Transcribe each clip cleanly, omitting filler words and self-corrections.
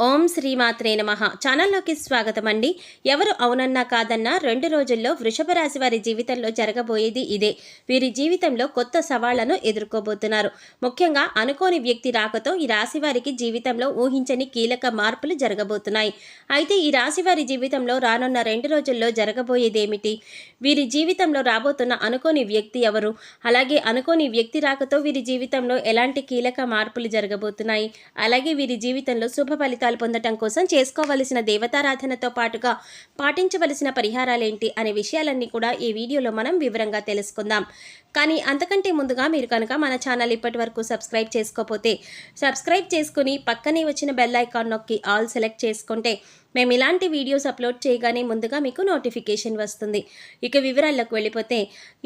ఓం శ్రీమాత్రే నమః. ఛానల్లోకి స్వాగతం అండి. ఎవరు అవునన్నా కాదన్నా 2 రోజుల్లో వృషభ రాశి వారి జీవితంలో జరగబోయేది ఇదే. వీరి జీవితంలో కొత్త సవాళ్లను ఎదుర్కోబోతున్నారు. ముఖ్యంగా అనుకోని వ్యక్తి రాకతో ఈ రాశి వారికి జీవితంలో ఊహించని కీలక మార్పులు జరగబోతున్నాయి. అయితే ఈ రాశి వారి జీవితంలో రానున్న 2 రోజుల్లో జరగబోయేదేమిటి? వీరి జీవితంలో రాబోతున్న అనుకోని వ్యక్తి ఎవరు? అలాగే అనుకోని వ్యక్తి రాకతో వీరి జీవితంలో ఎలాంటి కీలక మార్పులు జరగబోతున్నాయి? అలాగే వీరి జీవితంలో శుభ ఫలితాలు పొందటం కోసం చేసుకోవలసిన దేవతారాధనతో పాటుగా పాటించవలసిన పరిహారాలేంటి అనే విషయాలన్నీ కూడా ఈ వీడియోలో మనం వివరంగా తెలుసుకుందాం. కానీ అంతకంటే ముందుగా మీరు కనుక మన ఛానల్ ఇప్పటి వరకు సబ్స్క్రైబ్ చేసుకోకపోతే సబ్స్క్రైబ్ చేసుకుని పక్కనే వచ్చిన బెల్ ఐకాన్ నొక్కి ఆల్ సెలెక్ట్ చేసుకుంటే మేము ఇలాంటి వీడియోస్ అప్లోడ్ చేయగానే ముందుగా మీకు నోటిఫికేషన్ వస్తుంది. ఇక వివరాల్లోకి వెళ్ళిపోతే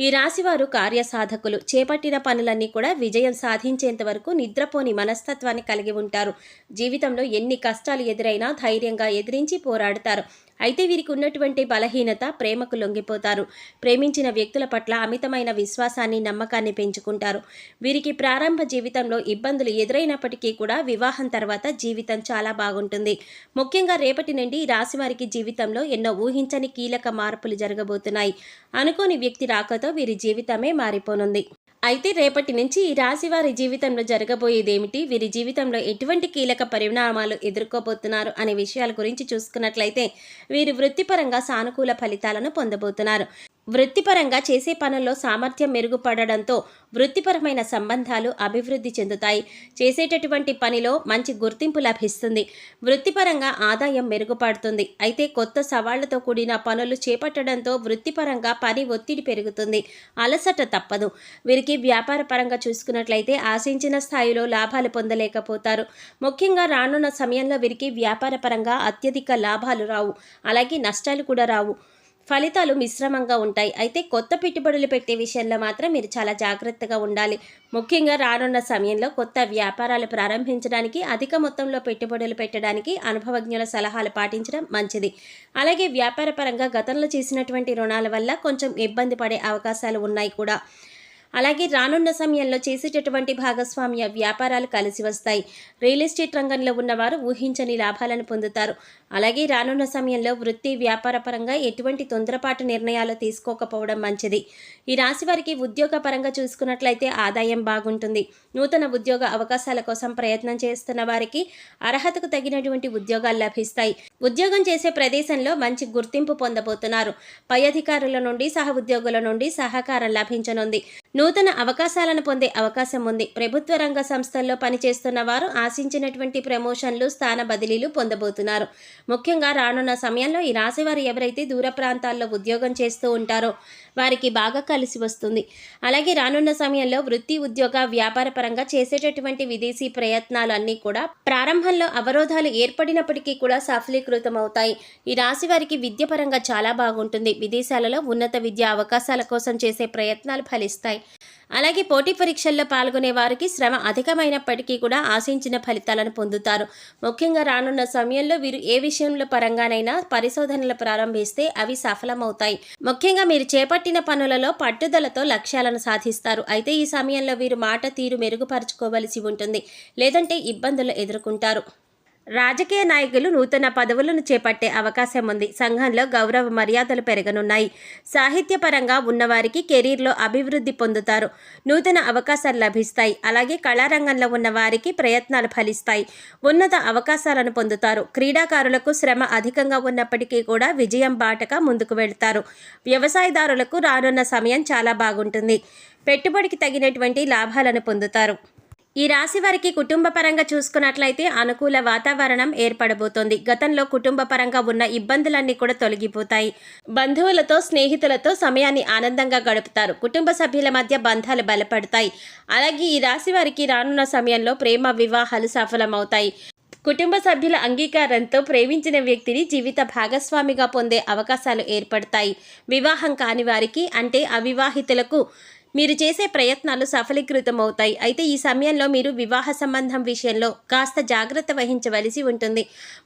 ఈ రాశివారు కార్యసాధకులు. చేపట్టిన పనులన్నీ కూడా విజయం సాధించేంత వరకు నిద్రపోని మనస్తత్వాన్ని కలిగి ఉంటారు. జీవితంలో ఎన్ని కష్టాలు ఎదురైనా ధైర్యంగా ఎదిరించి పోరాడతారు. అయితే వీరికి ఉన్నటువంటి బలహీనత ప్రేమకు లొంగిపోతారు. ప్రేమించిన వ్యక్తుల పట్ల అమితమైన విశ్వాసాన్ని నమ్మకాన్ని పెంచుకుంటారు. వీరికి ప్రారంభ జీవితంలో ఇబ్బందులు ఎదురైనప్పటికీ కూడా వివాహం తర్వాత జీవితం చాలా బాగుంటుంది. ముఖ్యంగా రేపటి నుండి ఈ రాశి వారికి జీవితంలో ఎన్నో ఊహించని కీలక మార్పులు జరగబోతున్నాయి. అనుకోని వ్యక్తి రాకతో వీరి జీవితమే మారిపోనుంది. అయితే రేపటి నుంచి ఈ రాశి వారి జీవితంలో జరగబోయేదేమిటి, వీరి జీవితంలో ఎటువంటి కీలక పరిణామాలు ఎదుర్కోబోతున్నారు అనే విషయాల గురించి చూసుకున్నట్లయితే వీరు వృత్తిపరంగా సానుకూల ఫలితాలను పొందబోతున్నారు. వృత్తిపరంగా చేసే పనుల్లో సామర్థ్యం మెరుగుపడడంతో వృత్తిపరమైన సంబంధాలు అభివృద్ధి చెందుతాయి. చేసేటటువంటి పనిలో మంచి గుర్తింపు లభిస్తుంది. వృత్తిపరంగా ఆదాయం మెరుగుపడుతుంది. అయితే కొత్త సవాళ్లతో కూడిన పనులు చేపట్టడంతో వృత్తిపరంగా పని ఒత్తిడి పెరుగుతుంది. అలసట తప్పదు. వీరికి వ్యాపార పరంగా చూసుకున్నట్లయితే ఆశించిన స్థాయిలో లాభాలు పొందలేకపోతారు. ముఖ్యంగా రానున్న సమయంలో వీరికి వ్యాపార పరంగా అత్యధిక లాభాలు రావు. అలాగే నష్టాలు కూడా రావు. ఫలితాలు మిశ్రమంగా ఉంటాయి. అయితే కొత్త పెట్టుబడులు పెట్టే విషయంలో మాత్రం మీరు చాలా జాగ్రత్తగా ఉండాలి. ముఖ్యంగా రానున్న సమయంలో కొత్త వ్యాపారాలు ప్రారంభించడానికి, అధిక మొత్తంలో పెట్టుబడులు పెట్టడానికి అనుభవజ్ఞుల సలహాలు పాటించడం మంచిది. అలాగే వ్యాపార పరంగా గతంలో చేసినటువంటి రుణాల వల్ల కొంచెం ఇబ్బంది పడే అవకాశాలు ఉన్నాయి కూడా. అలాగే రానున్న సమయంలో చేసేటటువంటి భాగస్వామ్య వ్యాపారాలు కలిసి వస్తాయి. రియల్ ఎస్టేట్ రంగంలో ఉన్నవారు ఊహించని లాభాలను పొందుతారు. అలాగే రానున్న సమయంలో వృత్తి వ్యాపార పరంగా ఎటువంటి తొందరపాటు నిర్ణయాలు తీసుకోకపోవడం మంచిది. ఈ రాశి వారికి ఉద్యోగ పరంగా చూసుకున్నట్లయితే ఆదాయం బాగుంటుంది. నూతన ఉద్యోగ అవకాశాల కోసం ప్రయత్నం చేస్తున్న వారికి అర్హతకు తగినటువంటి ఉద్యోగాలు లభిస్తాయి. ఉద్యోగం చేసే ప్రదేశంలో మంచి గుర్తింపు పొందబోతున్నారు. పై అధికారుల నుండి సహ ఉద్యోగుల నుండి సహకారం లభించనుంది. నూతన అవకాశాలను పొందే అవకాశం ఉంది. ప్రభుత్వ రంగ సంస్థల్లో పనిచేస్తున్న వారు ఆశించినటువంటి ప్రమోషన్లు, స్థాన బదిలీలు పొందబోతున్నారు. ముఖ్యంగా రానున్న సమయంలో ఈ రాశివారు ఎవరైతే దూర ప్రాంతాల్లో ఉద్యోగం చేస్తూ ఉంటారో వారికి బాగా కలిసి వస్తుంది. అలాగే రానున్న సమయంలో వృత్తి, ఉద్యోగ, వ్యాపార పరంగా చేసేటటువంటి విదేశీ ప్రయత్నాలు అన్నీ కూడా ప్రారంభంలో అవరోధాలు ఏర్పడినప్పటికీ కూడా సఫలీకృతం అవుతాయి. ఈ రాశి వారికి విద్య పరంగా చాలా బాగుంటుంది. విదేశాలలో ఉన్నత విద్యా అవకాశాల కోసం చేసే ప్రయత్నాలు ఫలిస్తాయి. అలాగే పోటీ పరీక్షల్లో పాల్గొనే వారికి శ్రమ అధికమైనప్పటికీ కూడా ఆశించిన ఫలితాలను పొందుతారు. ముఖ్యంగా రానున్న సమయంలో వీరు ఏ విషయంలో పరంగానైనా పరిశోధనలు ప్రారంభిస్తే అవి సఫలమవుతాయి. ముఖ్యంగా మీరు చేపట్టిన పనులలో పట్టుదలతో లక్ష్యాలను సాధిస్తారు. అయితే ఈ సమయంలో వీరు మాట తీరు మెరుగుపరుచుకోవలసి ఉంటుంది. లేదంటే ఇబ్బందులు ఎదుర్కొంటారు. రాజకీయ నాయకులు నూతన పదవులను చేపట్టే అవకాశం ఉంది. సంఘంలో గౌరవ మర్యాదలు పెరగనున్నాయి. సాహిత్యపరంగా ఉన్నవారికి కెరీర్లో అభివృద్ధి పొందుతారు. నూతన అవకాశాలు లభిస్తాయి. అలాగే కళారంగంలో ఉన్న వారికి ప్రయత్నాలు ఫలిస్తాయి. ఉన్నత అవకాశాలను పొందుతారు. క్రీడాకారులకు శ్రమ అధికంగా ఉన్నప్పటికీ కూడా విజయం బాటగా ముందుకు వెళ్తారు. వ్యవసాయదారులకు రానున్న సమయం చాలా బాగుంటుంది. పెట్టుబడికి తగినటువంటి లాభాలను పొందుతారు. ఈ రాశి వారికి కుటుంబ పరంగా చూసుకున్నట్లయితే అనుకూల వాతావరణం ఏర్పడబోతోంది. గతంలో కుటుంబ పరంగా ఉన్న ఇబ్బందులన్నీ కూడా తొలగిపోతాయి. బంధువులతో, స్నేహితులతో సమయాన్ని ఆనందంగా గడుపుతారు. కుటుంబ సభ్యుల మధ్య బంధాలు బలపడతాయి. అలాగే ఈ రాశి వారికి రానున్న సమయంలో ప్రేమ వివాహాలు సఫలమవుతాయి. కుటుంబ సభ్యుల అంగీకారంతో ప్రేమించిన వ్యక్తిని జీవిత భాగస్వామిగా పొందే అవకాశాలు ఏర్పడతాయి. వివాహం కాని వారికి, అంటే అవివాహితులకు మీరు చేసే ప్రయత్నాలు సఫలీకృతం అవుతాయి. అయితే ఈ సమయంలో మీరు వివాహ సంబంధం విషయంలో కాస్త జాగ్రత్త వహించవలసి ఉంటుంది.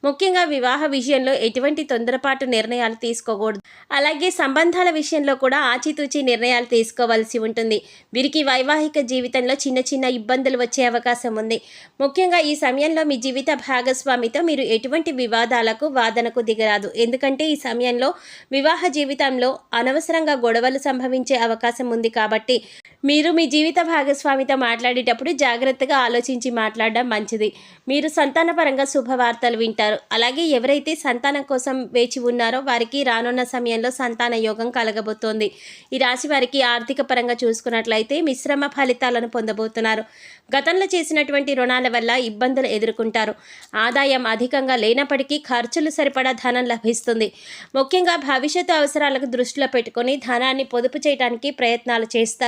ముఖ్యంగా వివాహ విషయంలో ఎటువంటి తొందరపాటు నిర్ణయాలు తీసుకోకూడదు. అలాగే సంబంధాల విషయంలో కూడా ఆచితూచి నిర్ణయాలు తీసుకోవాల్సి ఉంటుంది. వీరికి వైవాహిక జీవితంలో చిన్న చిన్న ఇబ్బందులు వచ్చే అవకాశం ఉంది. ముఖ్యంగా ఈ సమయంలో మీ జీవిత భాగస్వామితో మీరు ఎటువంటి వివాదాలకు వాదనకు దిగరాదు. ఎందుకంటే ఈ సమయంలో వివాహ జీవితంలో అనవసరంగా గొడవలు సంభవించే అవకాశం ఉంది. కాబట్టి మీరు మీ జీవిత భాగస్వామితో మాట్లాడేటప్పుడు జాగ్రత్తగా ఆలోచించి మాట్లాడడం మంచిది. మీరు సంతానపరంగా శుభవార్తలు వింటారు. అలాగే ఎవరైతే సంతానం కోసం వేచి ఉన్నారో వారికి రానున్న సమయంలో సంతాన యోగం కలగబోతోంది. ఈ రాశి వారికి ఆర్థిక పరంగా చూసుకున్నట్లయితే మిశ్రమ ఫలితాలను పొందబోతున్నారు. గతంలో చేసినటువంటి రుణాల వల్ల ఇబ్బందులు ఎదుర్కొంటారు. ఆదాయం అధికంగా లేనప్పటికీ ఖర్చులు సరిపడా ధనం లభిస్తుంది. ముఖ్యంగా భవిష్యత్తు అవసరాలకు దృష్టిలో పెట్టుకొని ధనాన్ని పొదుపు చేయడానికి ప్రయత్నాలు చేస్తారు.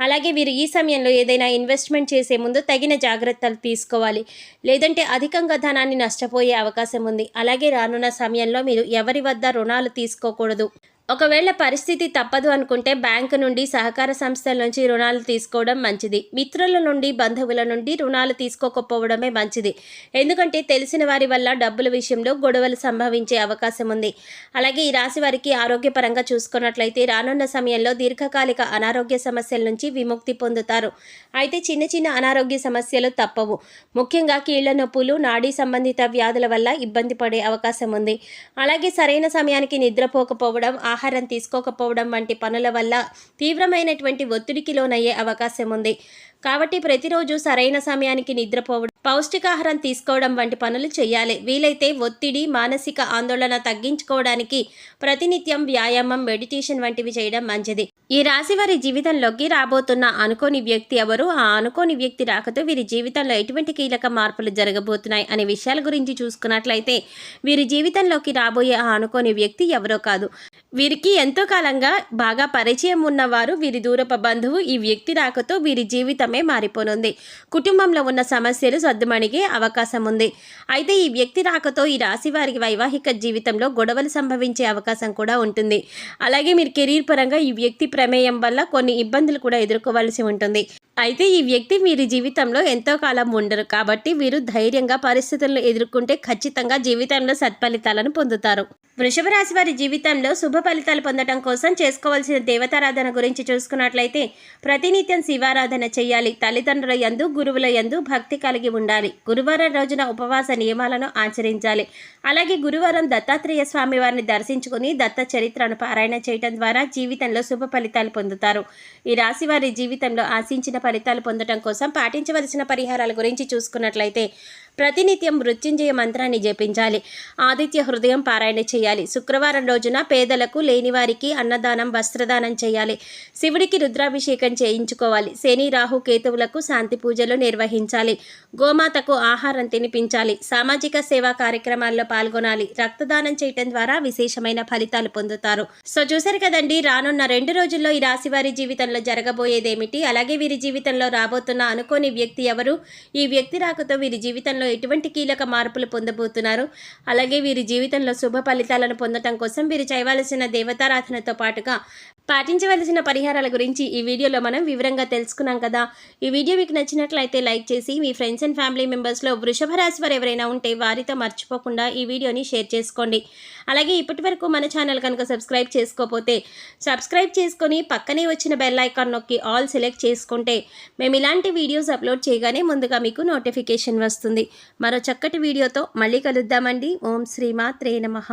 అలాగే వీరు ఈ సమయంలో ఏదైనా ఇన్వెస్ట్మెంట్ చేసే ముందు తగిన జాగ్రత్తలు తీసుకోవాలి. లేదంటే అధికంగా ధనాన్ని నష్టపోయే అవకాశం ఉంది. అలాగే రానున్న సమయంలో మీరు ఎవరి వద్ద రుణాలు తీసుకోకూడదు. ఒకవేళ పరిస్థితి తప్పదు అనుకుంటే బ్యాంకు నుండి, సహకార సంస్థల నుంచి రుణాలు తీసుకోవడం మంచిది. మిత్రుల నుండి, బంధువుల నుండి రుణాలు తీసుకోకపోవడమే మంచిది. ఎందుకంటే తెలిసిన వారి వల్ల డబ్బుల విషయంలో గొడవలు సంభవించే అవకాశం ఉంది. అలాగే ఈ రాశి వారికి ఆరోగ్యపరంగా చూసుకున్నట్లయితే రానున్న సమయంలో దీర్ఘకాలిక అనారోగ్య సమస్యల నుంచి విముక్తి పొందుతారు. అయితే చిన్న చిన్న అనారోగ్య సమస్యలు తప్పవు. ముఖ్యంగా కీళ్ల నొప్పులు, నాడీ సంబంధిత వ్యాధుల వల్ల ఇబ్బంది పడే అవకాశం ఉంది. అలాగే సరైన సమయానికి నిద్రపోకపోవడం, ఆహారం తీసుకోకపోవడం వంటి పనుల వల్ల తీవ్రమైనటువంటి ఒత్తిడికి లోనయ్యే అవకాశం ఉంది. కాబట్టి ప్రతిరోజు సరైన సమయానికి నిద్రపోవడం, పౌష్టికాహారం తీసుకోవడం వంటి పనులు చేయాలి. వీలైతే ఒత్తిడి, మానసిక ఆందోళన తగ్గించుకోవడానికి ప్రతినిత్యం వ్యాయామం, మెడిటేషన్ వంటివి చేయడం మంచిది. ఈ రాశి వారి జీవితంలోకి రాబోతున్న అనుకోని వ్యక్తి ఎవరు, ఆ అనుకోని వ్యక్తి రాకతో వీరి జీవితంలో ఎటువంటి కీలక మార్పులు జరగబోతున్నాయి అనే విషయాల గురించి చూసుకున్నట్లయితే వీరి జీవితంలోకి రాబోయే ఆ అనుకోని వ్యక్తి ఎవరో కాదు, వీరికి ఎంతో కాలంగా బాగా పరిచయం ఉన్నవారు, వీరి దూరపు బంధువు. ఈ వ్యక్తి రాకతో వీరి జీవితమే మారిపోనుంది. కుటుంబంలో ఉన్న సమస్యలు సద్దుమణిగే అవకాశం ఉంది. అయితే ఈ వ్యక్తి రాకతో ఈ రాశి వారికి వైవాహిక జీవితంలో గొడవలు సంభవించే అవకాశం కూడా ఉంటుంది. అలాగే మీరు కెరీర్ పరంగా ఈ వ్యక్తి ప్రమేయం వల్ల కొన్ని ఇబ్బందులు కూడా ఎదుర్కోవాల్సి ఉంటుంది. అయితే ఈ వ్యక్తి వీరి జీవితంలో ఎంతో కాలం ఉండరు. కాబట్టి వీరు ధైర్యంగా పరిస్థితులను ఎదుర్కొంటే ఖచ్చితంగా జీవితంలో సత్ఫలితాలను పొందుతారు. వృషభ రాశి వారి జీవితంలో శుభ ఫలితాలు పొందడం కోసం చేసుకోవాల్సిన దేవతారాధన గురించి చూసుకున్నట్లయితే ప్రతినిత్యం శివారాధన చేయాలి. తల్లిదండ్రుల యందు, గురువుల యందు భక్తి కలిగి ఉండాలి. గురువారం రోజున ఉపవాస నియమాలను ఆచరించాలి. అలాగే గురువారం దత్తాత్రేయ స్వామి వారిని దర్శించుకుని దత్త చరిత్రను పారాయణ చేయడం ద్వారా జీవితంలో శుభ ఫలితాలు పొందుతారు. ఈ రాశి వారి జీవితంలో ఆశించిన ఫలితాలు పొందడం కోసం పాటించవలసిన పరిహారాల గురించి చూసుకున్నట్లయితే ప్రతినిత్యం మృత్యుంజయ మంత్రాన్ని జపించాలి. ఆదిత్య హృదయం పారాయణ చేయాలి. శుక్రవారం రోజున పేదలకు, లేనివారికి అన్నదానం, వస్త్రదానం చేయాలి. శివుడికి రుద్రాభిషేకం చేయించుకోవాలి. శని, రాహు, కేతువులకు శాంతి పూజలు నిర్వహించాలి. గోమాతకు ఆహారం తినిపించాలి. సామాజిక సేవా కార్యక్రమాల్లో పాల్గొనాలి. రక్తదానం చేయటం ద్వారా విశేషమైన ఫలితాలు పొందుతారు. సో చూశారు కదండి, రానున్న 2 రోజుల్లో ఈ రాశి వారి జీవితంలో జరగబోయేదేమిటి, అలాగే వీరి జీవితంలో రాబోతున్న అనుకోని వ్యక్తి ఎవరు, ఈ వ్యక్తి రాకతో వీరి జీవితంలో ఎటువంటి కీలక మార్పులు పొందబోతున్నారు, అలాగే వీరి జీవితంలో శుభ ఫలితాలను పొందడం కోసం వీరు చేయవలసిన దేవతారాధనతో పాటుగా పాటించవలసిన పరిహారాల గురించి ఈ వీడియోలో మనం వివరంగా తెలుసుకున్నాం కదా. ఈ వీడియో మీకు నచ్చినట్లయితే లైక్ చేసి మీ ఫ్రెండ్స్ అండ్ ఫ్యామిలీ మెంబర్స్లో వృషభ రాశి వారు ఎవరైనా ఉంటే వారితో మర్చిపోకుండా ఈ వీడియోని షేర్ చేసుకోండి. అలాగే ఇప్పటివరకు మన ఛానల్ కనుక సబ్స్క్రైబ్ చేసుకోకపోతే సబ్స్క్రైబ్ చేసుకొని పక్కనే వచ్చిన బెల్ ఐకాన్ నొక్కి ఆల్ సెలెక్ట్ చేసుకుంటే మేము ఇలాంటి వీడియోస్ అప్లోడ్ చేయగానే ముందుగా మీకు నోటిఫికేషన్ వస్తుంది. మరో చక్కటి వీడియోతో మళ్ళీ కలుద్దామండి. ఓం శ్రీమాత్రే నమః.